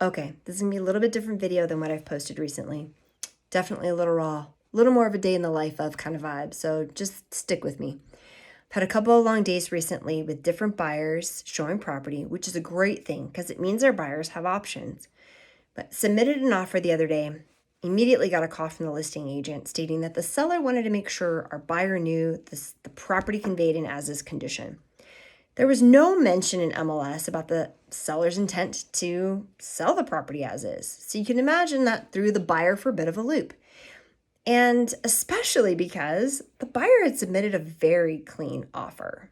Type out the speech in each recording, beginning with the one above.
Okay, this is going to be a little bit different video than what I've posted recently. Definitely a little raw, a little more of a day in the life of kind of vibe, so just stick with me. I've had a couple of long days recently with different buyers showing property, which is a great thing because it means our buyers have options. But submitted an offer the other day, immediately got a call from the listing agent stating that the seller wanted to make sure our buyer knew the property conveyed in as-is condition. There was no mention in MLS about the seller's intent to sell the property as is. So you can imagine that threw the buyer for a bit of a loop. And especially because the buyer had submitted a very clean offer.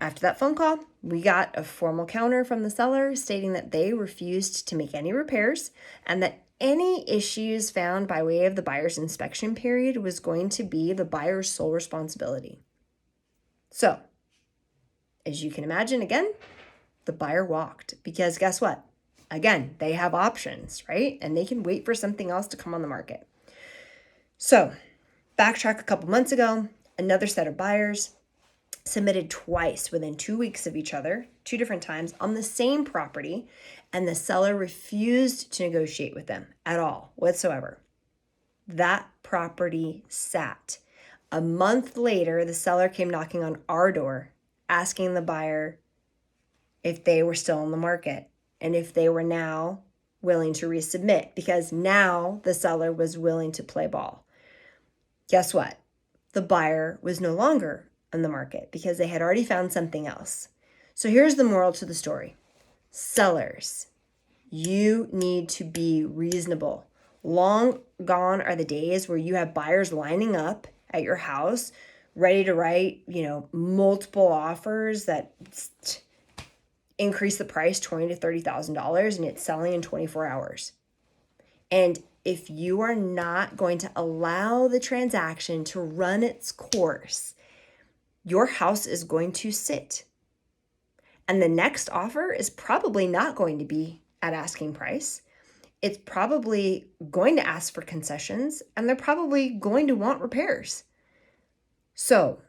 After that phone call, we got a formal counter from the seller stating that they refused to make any repairs and that any issues found by way of the buyer's inspection period was going to be the buyer's sole responsibility. So, as you can imagine, again, the buyer walked because guess what? Again, they have options, right? And they can wait for something else to come on the market. So, backtrack a couple months ago, another set of buyers submitted twice within 2 weeks of each other, 2 different times on the same property, and the seller refused to negotiate with them at all whatsoever. That property sat. A month later, the seller came knocking on our door, asking the buyer if they were still on the market and if they were now willing to resubmit because now the seller was willing to play ball. Guess what? The buyer was no longer on the market because they had already found something else. So here's the moral to the story. Sellers, you need to be reasonable. Long gone are the days where you have buyers lining up at your house ready to write, multiple offers that increase the price $20,000 to $30,000 and it's selling in 24 hours. And if you are not going to allow the transaction to run its course, your house is going to sit. And the next offer is probably not going to be at asking price. It's probably going to ask for concessions and they're probably going to want repairs. So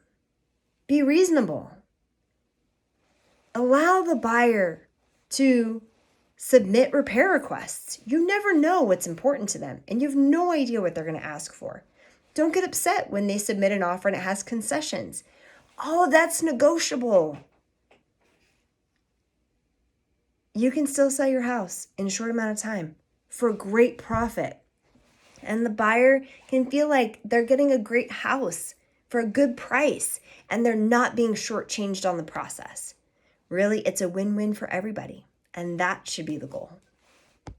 be reasonable. Allow the buyer to submit repair requests. You never know what's important to them and you have no idea what they're going to ask for. Don't get upset when they submit an offer and it has concessions. All of that's negotiable. You can still sell your house in a short amount of time for a great profit. And the buyer can feel like they're getting a great house for a good price and they're not being shortchanged on the process. Really, it's a win-win for everybody. And that should be the goal.